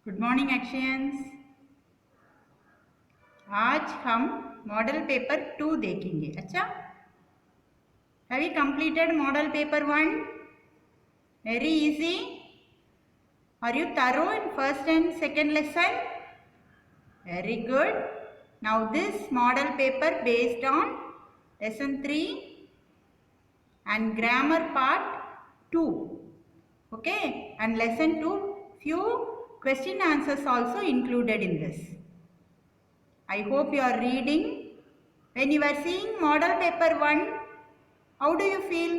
Good morning actions. आज हम model paper 2 देखेंगे। अच्छा, have you completed model paper 1? Very easy. Are you thorough in first and second lesson? Very good. Now this model paper based on lesson 3 and grammar part 2. Okay, and lesson 2 few question answers also included in this. I hope you are reading. When you are seeing model paper 1, how do you feel?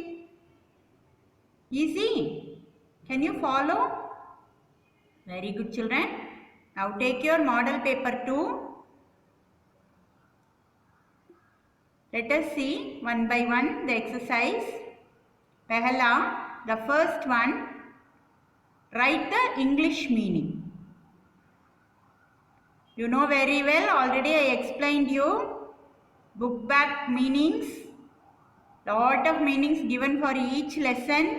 Easy? Can you follow? Very good, children. Now take your model paper 2. Let us see one by one the exercise. Pehla, the first one, write the English meaning. You know very well, already I explained you book back meanings. Lot of meanings given for each lesson.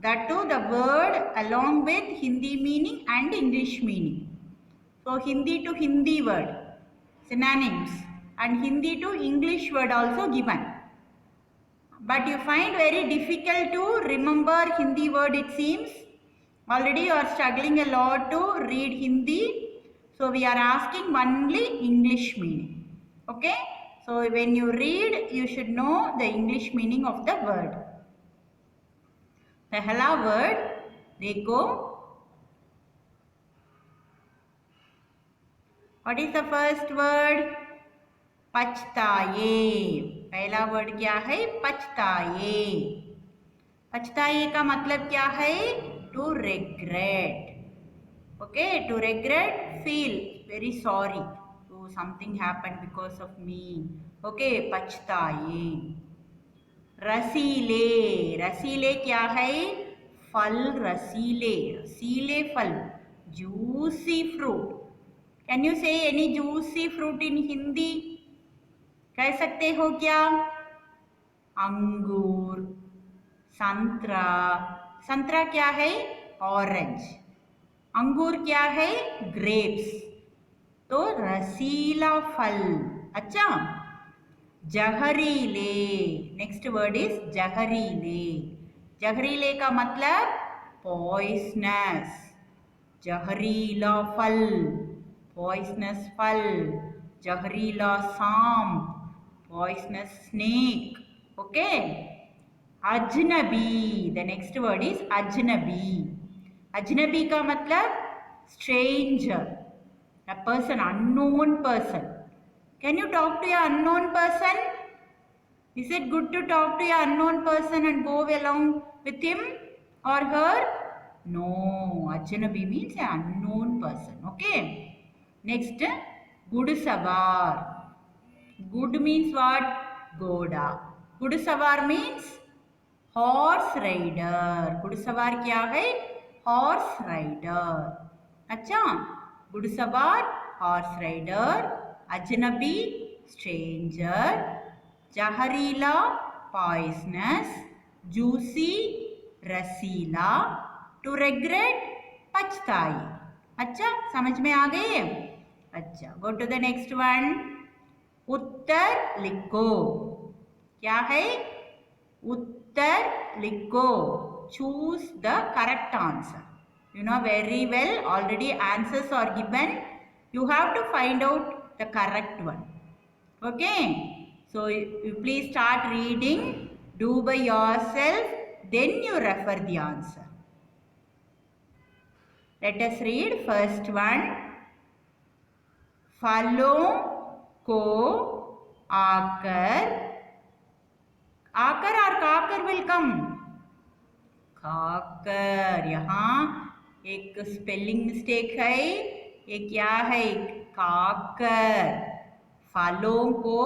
That too the word along with Hindi meaning and English meaning. So Hindi to Hindi word, synonyms, and Hindi to English word also given. But you find very difficult to remember Hindi word, it seems. Already you are struggling a lot to read Hindi. So we are asking only English meaning. Okay? So when you read, you should know the English meaning of the word. पहला word देखो. What is the first word? पछताए. पहला word क्या है? पछताए. पछताए का मतलब क्या है? To regret. Okay, to regret, feel very sorry. So something happened because of me. Okay, पछताए. रसीले. रसीले क्या है? फल रसीले. रसीले फल. Juicy fruit. Can you say any juicy fruit in Hindi? कह सकते हो क्या? अंगूर, संतरा. संतरा क्या है? ऑरेंज. अंगूर क्या है? ग्रेप्स. तो रसीला फल. अच्छा, जहरीले. नेक्स्ट वर्ड इज जहरीले. जहरीले का मतलब पॉइजनस. जहरीला फल, पॉइजनस फल. जहरीला सांप, पॉइजनस स्नेक. ओके. अजनबी. द नेक्स्ट वर्ड इज अजनबी. अजनबी का मतलब stranger, a person, unknown person. Can you talk to an unknown person? Is it good to talk to an unknown person and go along with him or her? No. Ajnabi means an unknown person. Okay. Next, Gudusavar. Gud means what? Goda. Gudusavar means horse rider. Gudusavar क्या है? Horse rider. अच्छा, Gudusavar, horse rider. Ajnabi, stranger. Jaharila, poisonous. Juicy, Rasila. To regret, पछताई. अच्छा, समझ में आ गए? अच्छा, go to the next one. उत्तर लिखो. क्या है? उत्तर लिखो. Choose the correct answer. You know very well, already answers are given. You have to find out the correct one. Okay. So you please start reading. Do by yourself. Then you refer the answer. Let us read first one. फलों को आकर. आकर और काकर will come. खाकर. यहाँ एक spelling mistake है. ये क्या है? काकर. फलों को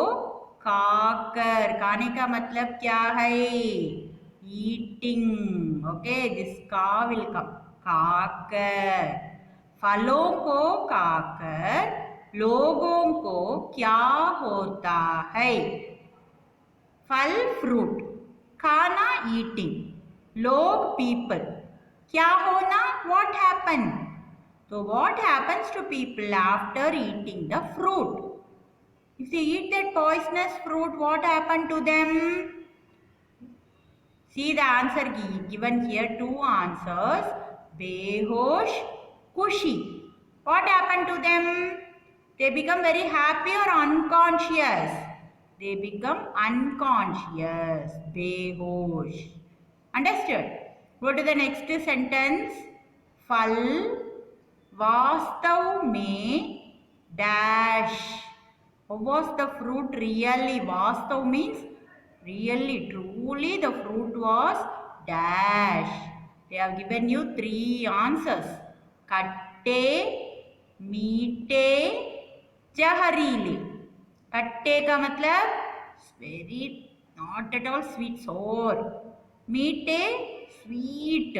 खाकर. खाने का मतलब क्या है? ईटिंग. ओके, दिस का विल कम. खाकर. फलों को खाकर लोगों को क्या होता है? फल फ्रूट. खाना ईटिंग. लोग पीपल. क्या होना? What happen? So what happens to people after eating the fruit? If they eat that poisonous fruit, what happened to them? See the answer given here, two answers. Behosh, Kushi. What happened to them? They become very happy or unconscious? They become unconscious. Behosh. Understood? Go to the next sentence. Fal Vastav me dash. How was the fruit really? Vastav means really, truly the fruit was dash. They have given you three answers. Katte, मीठे, जहरीले. खट्टे का मतलब very not at all sweet, sour. मीठे sweet.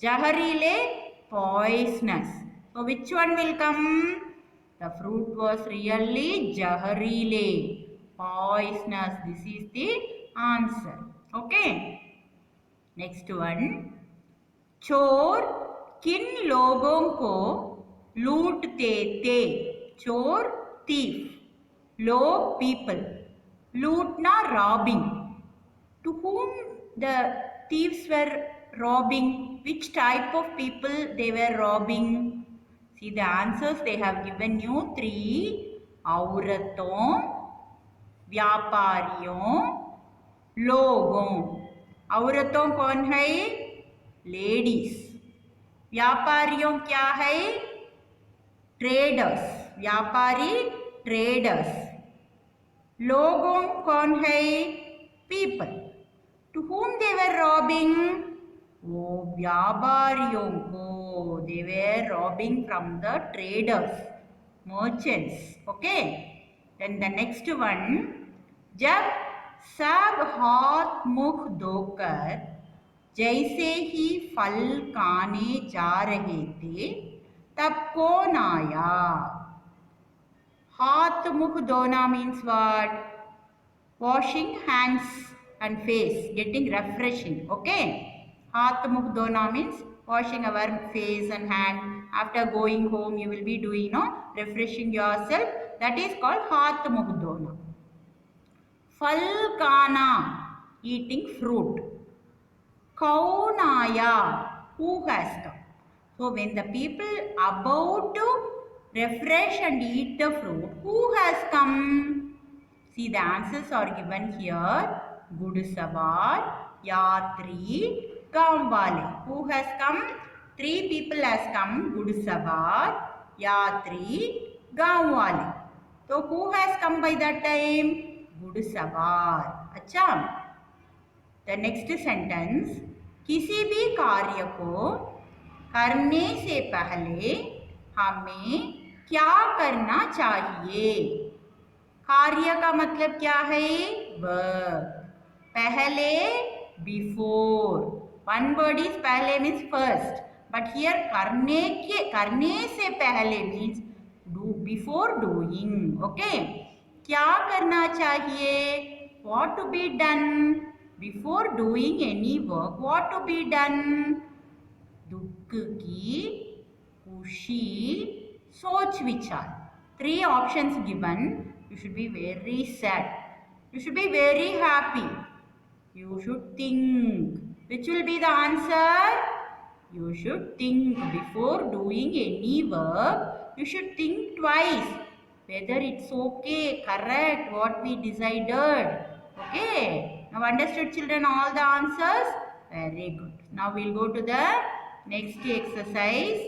जहरीले poisonous. So which one will come? The fruit was really jaharile, poisonous. This is the answer. Okay. Next one. चोर किन लोगों को लूटते थे? चोर thief, लोग people, लूटना robbing. To whom the thieves were robbing? Which type of people they were robbing? See the answers they have given you three. औरतों, व्यापारियों, लोगों. औरतों कौन है? लेडीज. व्यापारियों क्या है? ट्रेडर्स. व्यापारी ट्रेडर्स. लोगों कौन है? People. To whom they were robbing? वो व्यापारियों को. They were robbing from the traders, merchants. Okay. Then the next one. जब सब हाथ मुख धोकर जैसे ही फल खाने जा रहे थे तब कौन आया? हाथ मुख धोना means what? Washing hands and face, getting refreshing. Okay. हाथ मुख धोना means washing our face and hand. After going home you will be doing, refreshing yourself. That is called हाथ मुख धोना. फल खाना, eating fruit. कौन आया? Who has come? So when the people about to refresh and eat the fruit, who has come? See the answers are given here. Gudsavar, Yatri, Gamwale. Who has come? Three people has come. Gudsavar, Yatri, Gamwale. So who has come by that time? Gudsavar. अच्छा. The next sentence. किसी भी कार्य को करने से पहले हमें क्या करना चाहिए? कार्य का मतलब क्या है? वर्ब. पहले, before. One word is पहले means first. But here करने से पहले means before doing. Okay. क्या करना चाहिए? What to be done? Before doing any work, what to be done? दुख की, खुशी, सोच विचार. Three options given. You should be very sad. You should be very happy. You should think. Which will be the answer? You should think before doing any work. You should think twice whether it's okay, correct, what we decided. Okay. Now understood children all the answers? Very good. Now we'll go to the next exercise.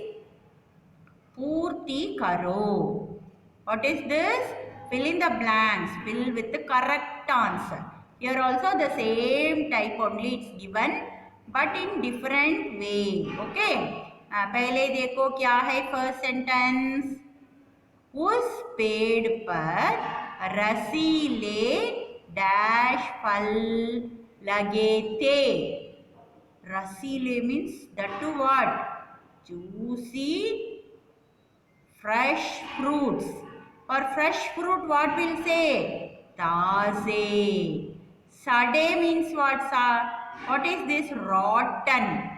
Purti karo. What is this? Fill in the blanks. Fill with the correct answer. Here also the same type only it's given but in different way. Okay. पहले देखो क्या है first sentence. उस पेड़ पर रसीले dash फल लगे थे. रसीले means that to what? Juicy fresh fruits. For fresh fruit what will say? Taze. Sade means what? What is this? Rotten.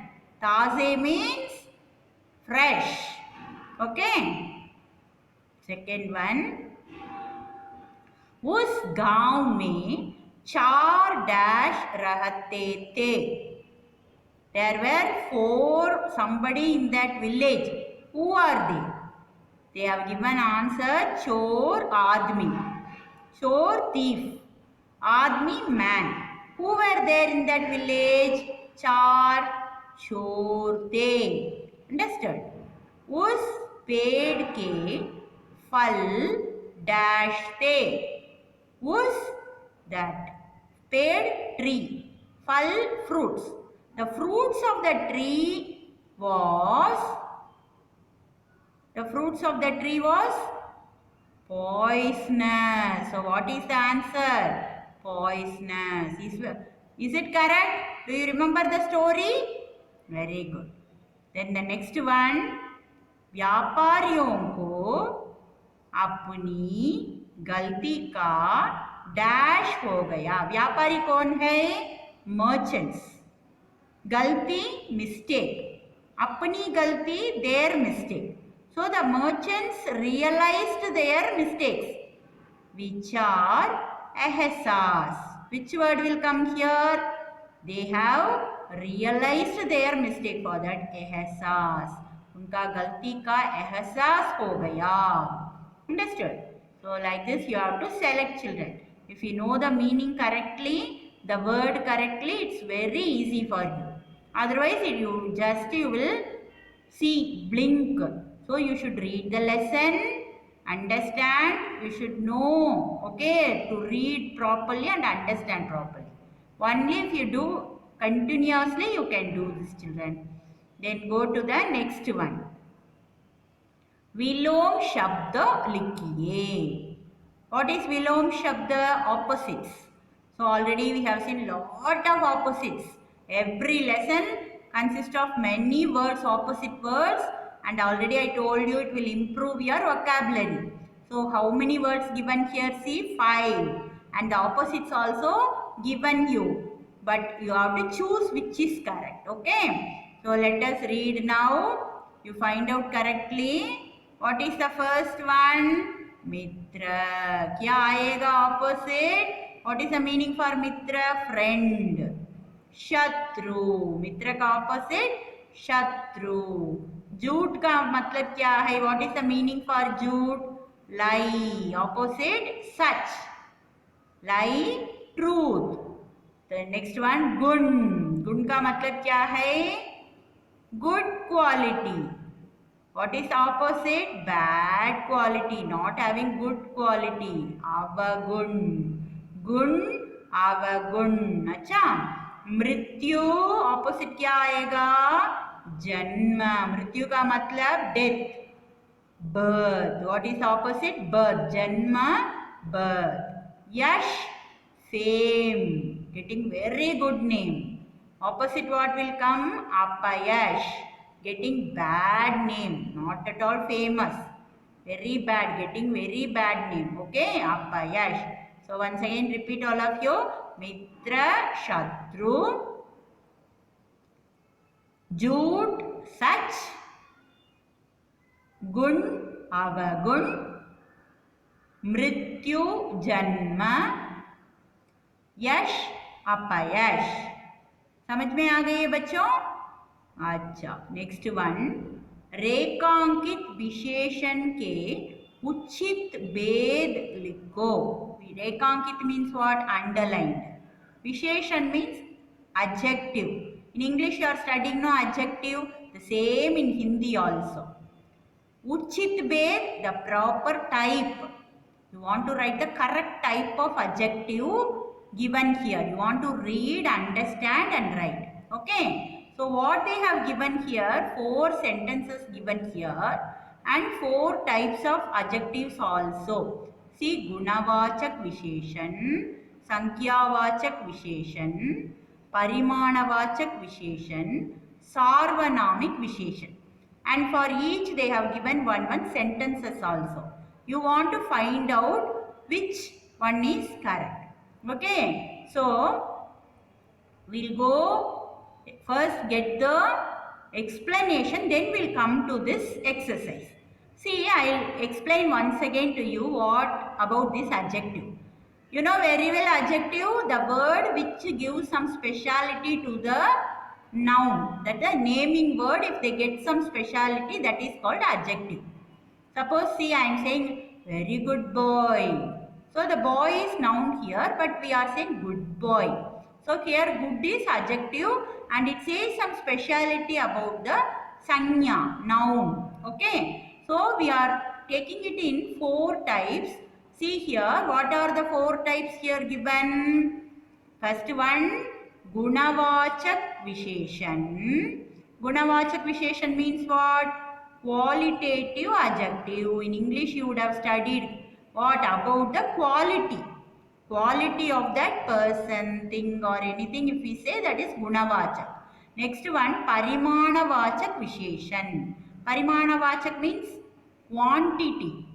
Taze means fresh. Okay. Second one. उस गांव में 4 डैश रहते थे. There were 4 somebody in that village. Who are they? They have given answer chor admi. Chor thief. Admi man. Who were there in that village? 4 chor थे. Understood? उस पेड़ के फल डैश थे. उस that पेड़ tree. फल fruits. The fruits of the tree was poisonous. So what is the answer? Poisonous. Is it correct? Do you remember the story? Very good. Then the next one. व्यापारियों को अपनी गलती का dash हो गया. व्यापारी कौन है? Merchants. गलती mistake. अपनी गलती their mistake. So the merchants realized their mistakes, which are ehsas. Which word will come here? They have realized their mistake. For that ehsas. उनका गलती का एहसास हो गया. Understood? So like this you have to select children. If you know the meaning correctly, the word correctly, it's very easy for you. Otherwise you will see blink. So you should read the lesson, understand, you should know, okay, to read properly and understand properly. Only if you do continuously you can do this, children. Then go to the next one. Vilom Shabda likhiye. What is Vilom Shabda? Opposites. So already we have seen lot of opposites. Every lesson consists of many words, opposite words, and already I told you it will improve your vocabulary. So how many words given here? See, 5. And the opposites also given you. But you have to choose which is correct. Okay. So let us read now. You find out correctly. What is the first one? Mitra. क्या आएगा opposite? What is the meaning for Mitra? Friend. Shatru. Mitra का opposite? Shatru. झूठ का मतलब क्या है? What is the meaning for झूठ? Lie. Opposite? Such. Lie. Truth. The next one, gun. Gun का मतलब क्या है? Good quality. What is opposite? Bad quality. Not having good quality. Avagun. Gun, avagun. अच्छा. मृत्यु opposite क्या आएगा? जन्म. मृत्यु का मतलब death. Birth. What is opposite? Birth. जन्म, birth. Yash, fame. Getting very good name. Opposite what will come? Apayash. Getting bad name. Not at all famous. Very bad. Getting very bad name. Okay? Apayash. So once again repeat all of you. Mitra, Shatru. Jhoot, Sach. Gun, Avagun. Mrityu, Janma. Yash, Apayash. समझ में आ गई है बच्चों? अच्छा, next one. रेखांकित विशेषण के उचित भेद लिखो. रेखांकित मीन्स व्हाट? अंडरलाइंड. विशेषण means adjective. In English you are studying no adjective. The same in Hindi also. Uchit bhed, the proper type. You want to write the correct type of adjective given here. You want to read, understand and write. Okay. So what they have given here, 4 sentences given here and 4 types of adjectives also. See, Gunavachak Visheshan, Sankhyaavachak Visheshan, Parimanavachak Visheshan, Sarvanamik Visheshan. And for each they have given one sentences also. You want to find out which one is correct. Okay, so we'll go first get the explanation, then we'll come to this exercise. See, I'll explain once again to you what about this adjective. You know very well adjective, the word which gives some speciality to the noun. That the naming word, if they get some speciality, that is called adjective. Suppose, see, I am saying very good boy. So the boy is noun here, but we are saying good boy. So here good is adjective and it says some speciality about the sanya, noun. Okay. So we are taking it in 4 types. See here, what are the 4 types here given? First one, Gunavachak Visheshan. Gunavachak Visheshan means what? Qualitative adjective. In English you would have studied what about the quality. Quality of that person, thing or anything, if we say, that is Gunavachak. Next one, Parimanavachak Visheshan. Parimanavachak means quantity,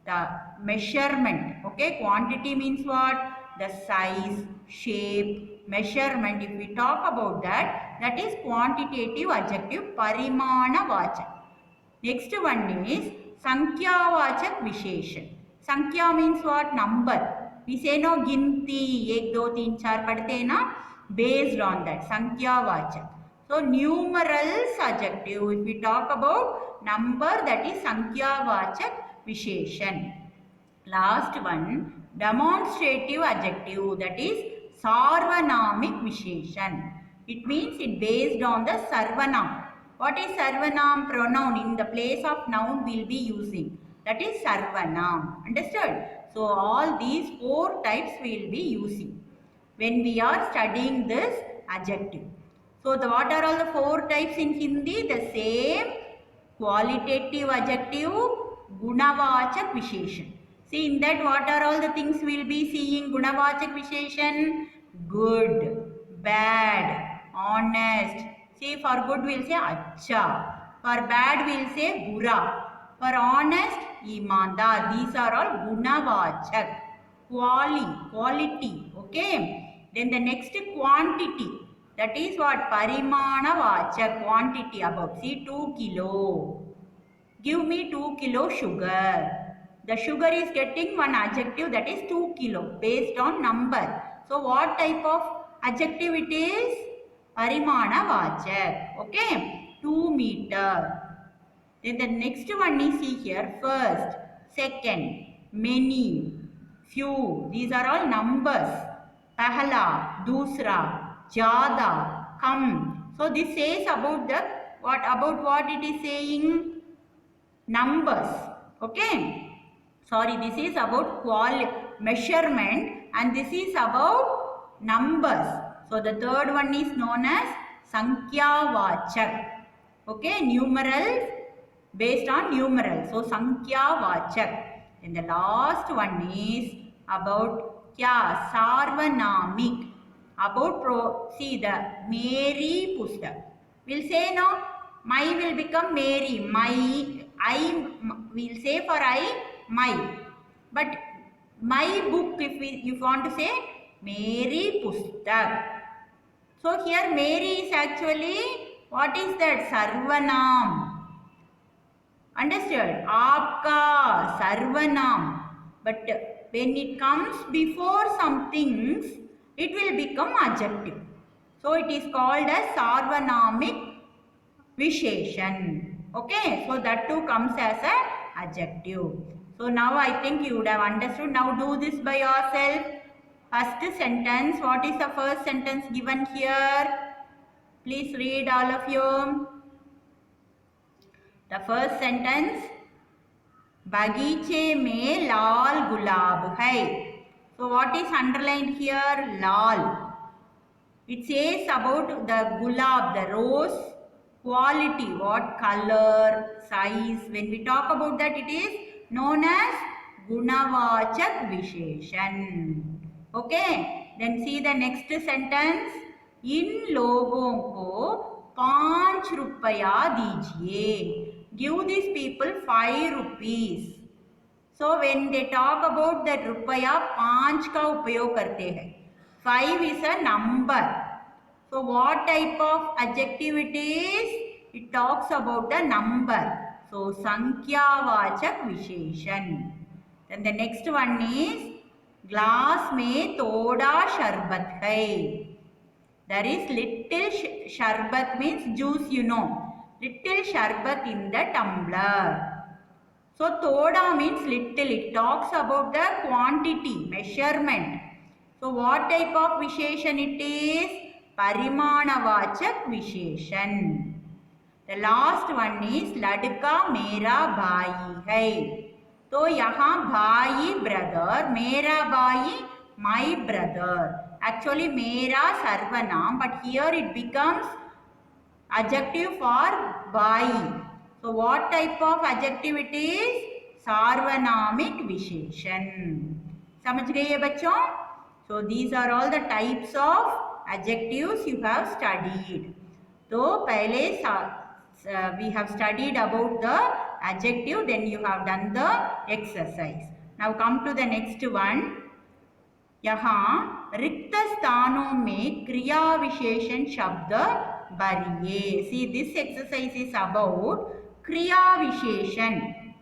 the measurement. Okay, quantity means what? The size, shape, measurement. If we talk about that, that is quantitative adjective, Parimanavachak. Next one is Sankyavachak Visheshan. Sankhya means what? Number. We say no ginti, 1, 2, 3, 4 padte na, based on that. Sankyavachak. So numerals adjective. If we talk about number, that is Sankyavachak Visheshan. Last one, demonstrative adjective, that is Sarvanamik Visheshan. It means it based on the Sarvanam. What is Sarvanam? Pronoun. In the place of noun we will be using. That is Sarvanam. Understood? So all these 4 types we will be using when we are studying this adjective. So what are all the 4 types in Hindi? The same qualitative adjective, Gunavachak Visheshan. See, in that what are all the things we will be seeing? Gunavachak Visheshan, good, bad, honest. See, for good we will say acha. For bad we will say bura. For honest, imandar. These are all Gunavachak. Quality. Okay. Then the next quantity. That is what? Parimanavachak, quantity about. See, 2 kilo. Give me 2 kilo sugar. The sugar is getting one adjective, that is 2 kilo based on number. So what type of adjective it is? Parimanavachak. Okay. 2 meter. Then the next one is, see here, first, second, many, few. These are all numbers. Pahla, dusra, jada, kam. So this says about the what it is saying? Numbers. Okay. Sorry, this is about measurement and this is about numbers. So the third one is known as Sankyavachak. Okay, numerals based on numerals. So Sankyavachak. And the last one is about kya? Sarvanamik. About see the Mary Pustak. We'll say no, my will become Mary. My, I will say for I, my. But my book, if you want to say Mary Pustak. So here Mary is actually, what is that? Sarvanam. Understood? Aapka, Sarvanam. But when it comes before some things, it will become adjective. So it is called as Sarvanamic Visheshan. Okay, so that too comes as an adjective. So now I think you would have understood. Now do this by yourself. First sentence. What is the first sentence given here? Please read, all of you. The first sentence, Bagiche mein lal gulab hai. So what is underlined here? Lal. It says about the gulab, the rose, quality, what color, size. When we talk about that, it is known as Gunavachak Visheshan. Okay. Then see the next sentence. In logon ko 5 रुपया दीजिए. Give these people 5 rupees. So when they talk about that रुपया, 5 का उपयोग करते हैं. 5 is a number. So what type of adjective it is? It talks about the number. So Sankyavachak Visheshan. Then the next one is glass में थोड़ा शरबत है. There is little sharbat means juice, you know. Little sharbat in the tumbler. So thoda means little. It talks about the quantity, measurement. So what type of visheshan it is? Parimanavachak visheshan. The last one is ladka mera bhai hai. तो यहाँ भाई brother, मेरा भाई my brother. Actually मेरा सर्वनाम, but here it becomes adjective for भाई. So what type of adjective it is? सार्वनामिक विशेषण. समझ गए ये बच्चों? So these are all the types of adjectives you have studied. तो पहले we have studied about the adjective, then you have done the exercise. Now come to the next one. यहाँ रिक्त स्थानों में क्रिया विशेषण शब्द भरिए. See, this exercise is about kriya visheshan.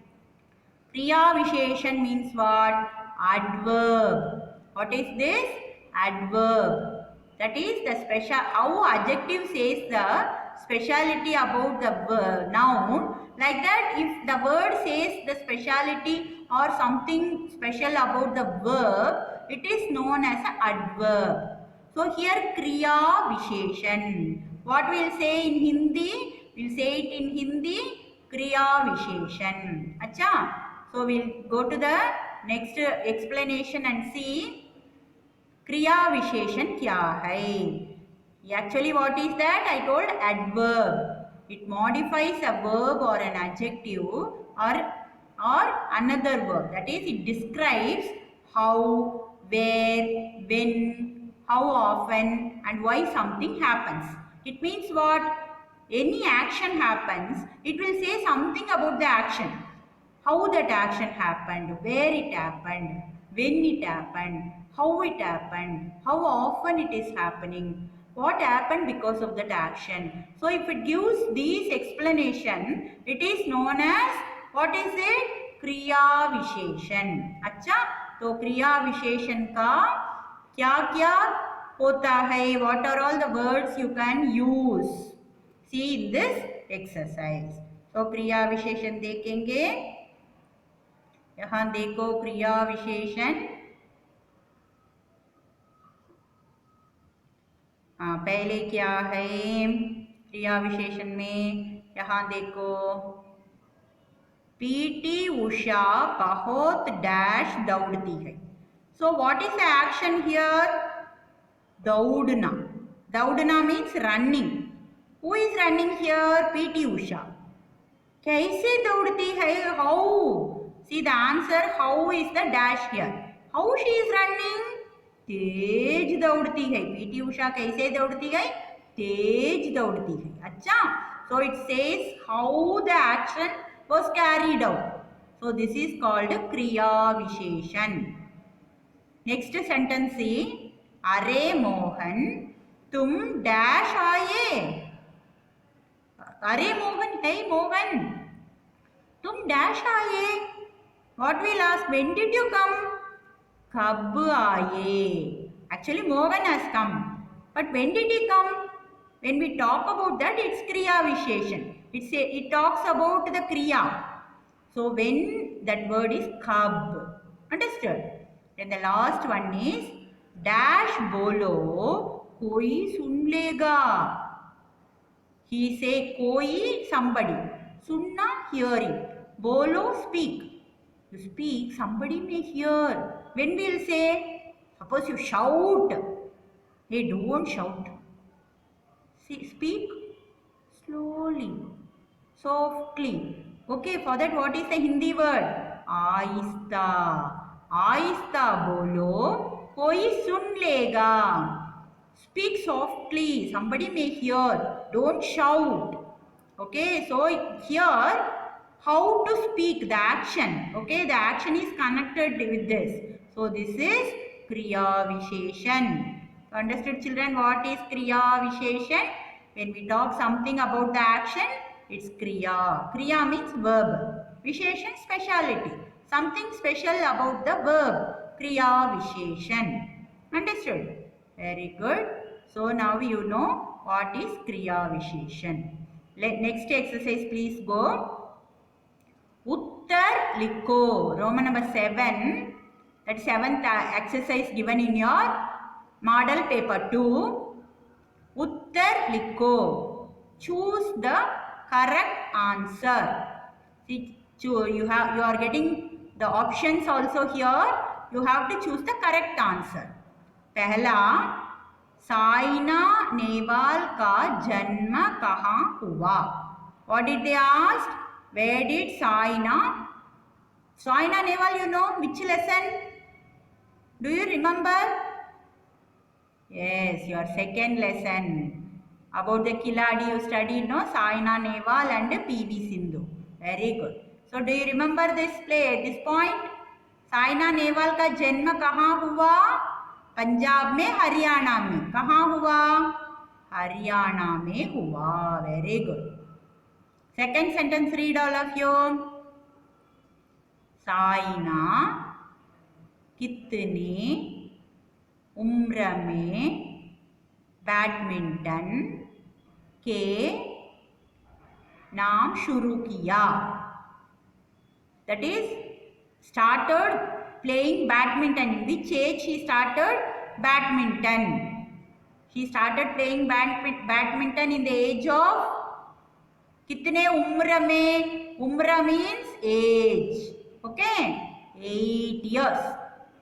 Kriya visheshan means what? Adverb. What is this? Adverb. That is the special, how adjective says the speciality about the noun. Like that, if the word says the speciality or something special about the verb, it is known as an adverb. So here kriya visheshan. What we will say in Hindi? We will say it in Hindi. Kriya visheshan. Acha. So we will go to the next explanation and see kriya visheshan kya hai. Actually what is that? I told adverb. It modifies a verb or an adjective or another verb. That is, it describes how, where, when, how often and why something happens. It means what? Any action happens, it will say something about the action. How that action happened, where it happened, when it happened, how it happened, how often it is happening, what happened because of that action. So if it gives these explanation, it is known as, what is it? Kriya Visheshan. अच्छा, तो क्रिया विशेषण का क्या क्या होता है? What are all the words you can use? See in this exercise. So क्रिया विशेषण देखेंगे. यहाँ देखो क्रिया विशेषण. हाँ, पहले क्या है क्रिया विशेषण में? यहाँ देखो, पीटी उषा बहुत डैश दौड़ती है. So what is the action here? दौड़ना. दौड़ना means running. Who is running here? PT Usha. कैसे दौड़ती है? How? See the answer. How is the dash here? How she is running? तेज दौड़ती है. PT Usha कैसे दौड़ती है? तेज दौड़ती है. अच्छा. So it says how the action was carried out. So this is called Kriya Visheshan. Next sentence see. अरे मोहन तुम डैश आए. अरे मोहन, hey मोहन, तुम डैश आए. What will ask? When did you come? कब आए. Actually Mohan has come. But when did he come? When we talk about that, it's Kriya Visheshan. It talks about the Kriya. So when that word is kab. Understood? Then the last one is dash bolo koi sun lega. He say koi somebody. Sunna hearing. Bolo speak. You speak, somebody may hear. When we will say, suppose you shout. Hey, don't shout. See, speak slowly, softly. Okay, for that what is the Hindi word? Aista. Aista bolo, koi sun lega. Speak softly, somebody may hear. Don't shout. Okay, so here, how to speak, the action. Okay, the action is connected with this. So this is Kriya Visheshan. Understood children, what is Kriya Visheshan? When we talk something about the action, It's Kriya. Kriya means verb. Visheshan, speciality. Something special about the verb. Kriya Visheshan. Understood? Very good. So now you know what is Kriya Visheshan. Next exercise please go. Uttar Likho. Roman number 7. That 7th exercise given in your model paper 2. Uttar Likho. Choose the correct answer. See, you are getting the options also here. You have to choose the correct answer. पहला, साइना नेहवाल का जन्म कहाँ हुआ? What did they ask? Where did Saina Nehwal, you know which lesson? Do you remember? Yes, your second lesson. About the Khiladi you studied, no? Saina Nehwal and PV Sindhu. Very good. So do you remember this point? Saina Nehwal का जन्म कहाँ हुआ? पंजाब में, हरियाणा में. कहाँ हुआ? हरियाणा में हुआ. Very good. Second sentence read all of you. Saina कितने उम्र में बैडमिंटन के नाम शुरू किया? That is, started playing badminton. In which age she started badminton? She started playing badminton in the age of कितने उम्र में? उम्र means age. Okay? 8 years.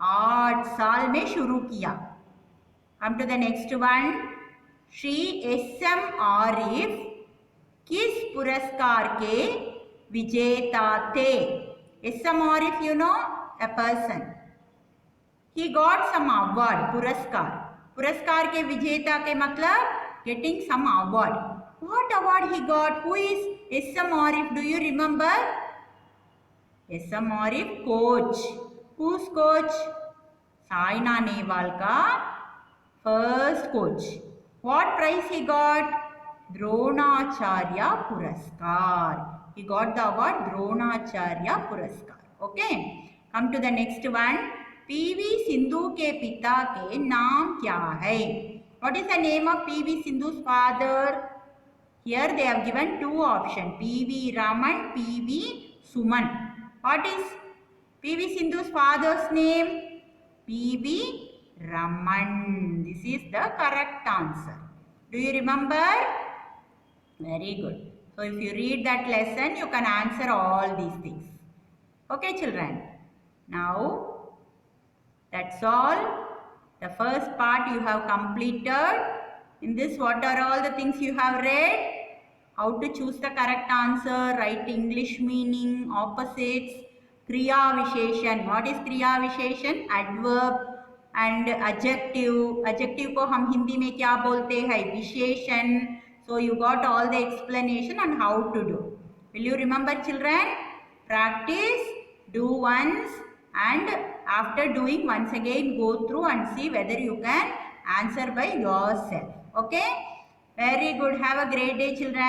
8 साल में शुरू किया. Come to the next one. Shri S.M. Arif किस पुरस्कार के विजेता थे? S.M. Arif, you know, a person. He got some award. पुरस्कार. पुरस्कार के विजेता के मतलब getting some award. What award he got? Who is S.M. Arif? Do you remember? S.M. Arif, coach. Who's coach? Saina Nehwal ka first coach. What prize he got? Dronacharya Puraskar. He got the award Dronacharya Puraskar. Okay. Come to the next one. P.V. Sindhu के पिता के नाम क्या है? What is the name of P.V. Sindhu's father? Here they have given two options. P.V. Raman, P.V. Suman. What is P.V. Sindhu's father's name? P.V. Raman. This is the correct answer. Do you remember? Very good. So if you read that lesson, you can answer all these things. Okay, children. Now, that's all. The first part you have completed. In this, what are all the things you have read? How to choose the correct answer, write English meaning, opposites, Kriya Visheshan. What is Kriya Visheshan? Adverb and adjective. Adjective को हम हिंदी में क्या बोलते हैं? विशेषण. So you got all the explanation on how to do. Will you remember, children? Practice, do once, and after doing once again, go through and see whether you can answer by yourself. Okay? Very good. Have a great day, children.